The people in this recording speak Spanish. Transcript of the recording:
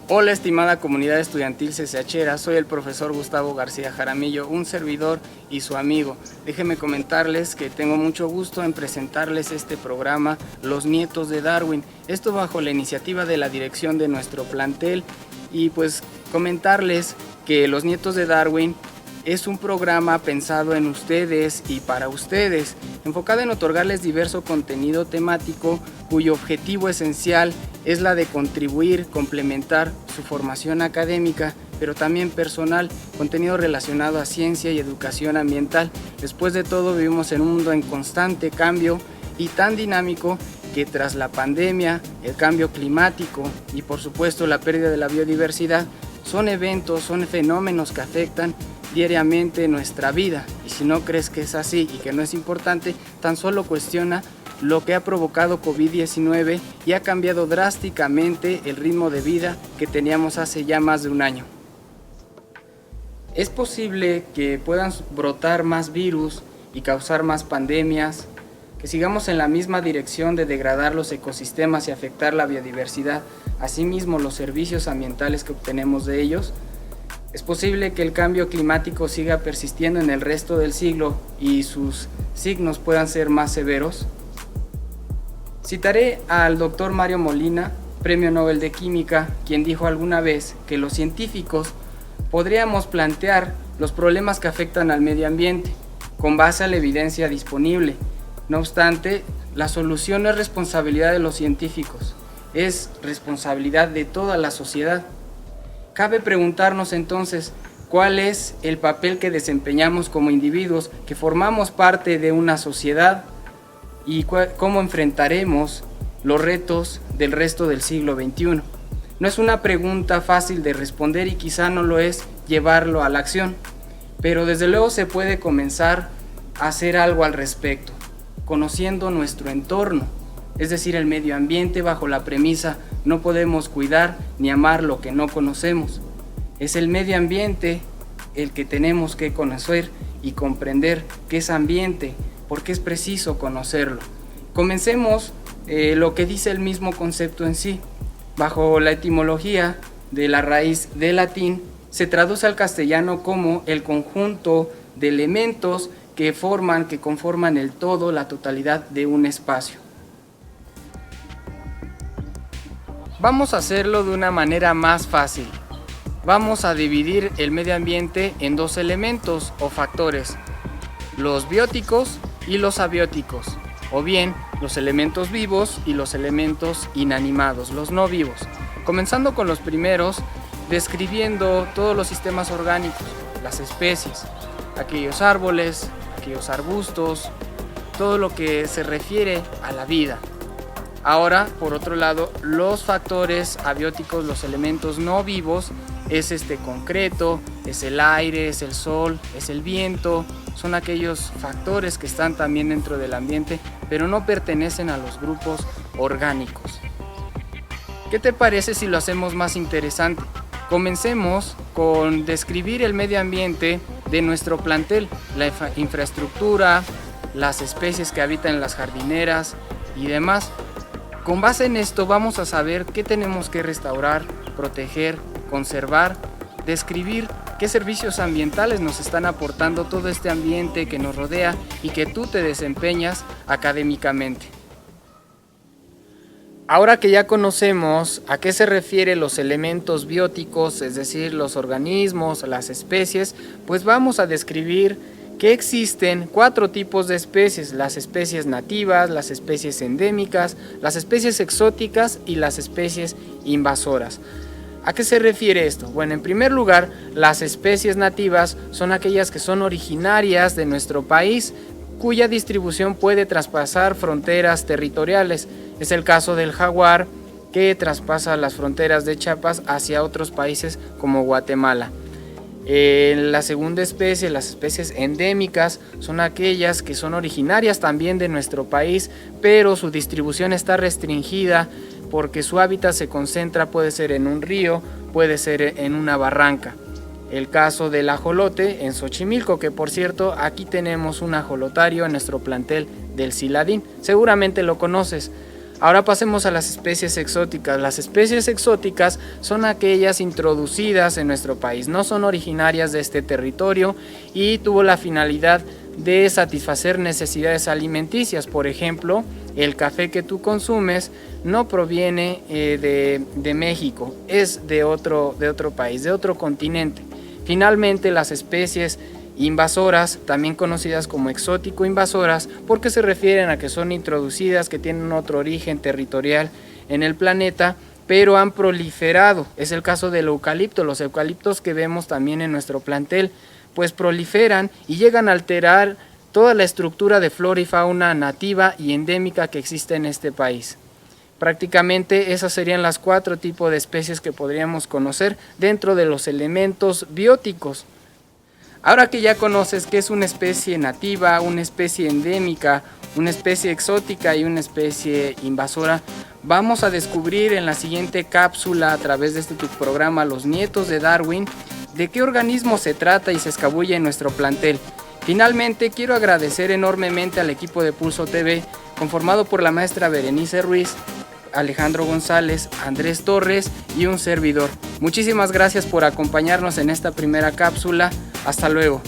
Hola estimada comunidad estudiantil CCHera, soy el profesor Gustavo García Jaramillo, un servidor y su amigo. Déjenme comentarles que tengo mucho gusto en presentarles este programa Los Nietos de Darwin, esto bajo la iniciativa de la dirección de nuestro plantel, y pues comentarles que Los Nietos de Darwin es un programa pensado en ustedes y para ustedes, enfocado en otorgarles diverso contenido temático cuyo objetivo esencial es la de contribuir, complementar su formación académica, pero también personal, contenido relacionado a ciencia y educación ambiental. Después de todo, vivimos en un mundo en constante cambio y tan dinámico que tras la pandemia, el cambio climático y por supuesto la pérdida de la biodiversidad, son eventos, son fenómenos que afectan diariamente nuestra vida. Y si no crees que es así y que no es importante, tan solo cuestiona lo que ha provocado COVID-19 y ha cambiado drásticamente el ritmo de vida que teníamos hace ya más de un año. Es posible que puedan brotar más virus y causar más pandemias, que sigamos en la misma dirección de degradar los ecosistemas y afectar la biodiversidad, asimismo los servicios ambientales que obtenemos de ellos. Es posible que el cambio climático siga persistiendo en el resto del siglo y sus signos puedan ser más severos. Citaré al doctor Mario Molina, Premio Nobel de Química, quien dijo alguna vez que los científicos podríamos plantear los problemas que afectan al medio ambiente con base a la evidencia disponible. No obstante, la solución no es responsabilidad de los científicos, es responsabilidad de toda la sociedad. Cabe preguntarnos entonces, ¿cuál es el papel que desempeñamos como individuos que formamos parte de una sociedad y cómo enfrentaremos los retos del resto del siglo XXI? No es una pregunta fácil de responder y quizá no lo es llevarlo a la acción, pero desde luego se puede comenzar a hacer algo al respecto, conociendo nuestro entorno, es decir, el medio ambiente, bajo la premisa no podemos cuidar ni amar lo que no conocemos. Es el medio ambiente el que tenemos que conocer y comprender qué es ambiente, porque es preciso conocerlo. Comencemos lo que dice el mismo concepto en sí. Bajo la etimología de la raíz del latín, se traduce al castellano como el conjunto de elementos que conforman el todo, la totalidad de un espacio. Vamos a hacerlo de una manera más fácil. Vamos a dividir el medio ambiente en dos elementos o factores, los bióticos y los abióticos, o bien los elementos vivos y los elementos inanimados, los no vivos. Comenzando con los primeros, describiendo todos los sistemas orgánicos, las especies, aquellos árboles, aquellos arbustos, todo lo que se refiere a la vida. Ahora, por otro lado, los factores abióticos, los elementos no vivos, es este concreto, es el aire, es el sol, es el viento, son aquellos factores que están también dentro del ambiente, pero no pertenecen a los grupos orgánicos. ¿Qué te parece si lo hacemos más interesante? Comencemos con describir el medio ambiente de nuestro plantel, la infraestructura, las especies que habitan en las jardineras y demás. Con base en esto vamos a saber qué tenemos que restaurar, proteger, conservar, describir qué servicios ambientales nos están aportando todo este ambiente que nos rodea y que tú te desempeñas académicamente. Ahora que ya conocemos a qué se refieren los elementos bióticos, es decir, los organismos, las especies, pues vamos a describir que existen 4 tipos de especies: las especies nativas, las especies endémicas, las especies exóticas y las especies invasoras. ¿A qué se refiere esto? Bueno, en primer lugar, las especies nativas son aquellas que son originarias de nuestro país, cuya distribución puede traspasar fronteras territoriales. Es el caso del jaguar, que traspasa las fronteras de Chiapas hacia otros países como Guatemala. La segunda especie, las especies endémicas, son aquellas que son originarias también de nuestro país, pero su distribución está restringida porque su hábitat se concentra, puede ser en un río, puede ser en una barranca. El caso del ajolote en Xochimilco, que por cierto aquí tenemos un ajolotario en nuestro plantel del Ciladín, seguramente lo conoces. Ahora pasemos a las especies exóticas. Las especies exóticas son aquellas introducidas en nuestro país, no son originarias de este territorio y tuvo la finalidad de satisfacer necesidades alimenticias. Por ejemplo, el café que tú consumes no proviene de México, es de otro país, de otro continente. Finalmente, las especies invasoras, también conocidas como exótico invasoras, porque se refieren a que son introducidas, que tienen otro origen territorial en el planeta, pero han proliferado. Es el caso del eucalipto. Los eucaliptos que vemos también en nuestro plantel, pues proliferan y llegan a alterar toda la estructura de flora y fauna nativa y endémica que existe en este país. Prácticamente esas serían las 4 tipos de especies que podríamos conocer dentro de los elementos bióticos. Ahora que ya conoces qué es una especie nativa, una especie endémica, una especie exótica y una especie invasora, vamos a descubrir en la siguiente cápsula a través de este tu programa Los Nietos de Darwin de qué organismo se trata y se escabulle en nuestro plantel. Finalmente quiero agradecer enormemente al equipo de Pulso TV conformado por la maestra Berenice Ruiz, Alejandro González, Andrés Torres y un servidor. Muchísimas gracias por acompañarnos en esta primera cápsula. Hasta luego.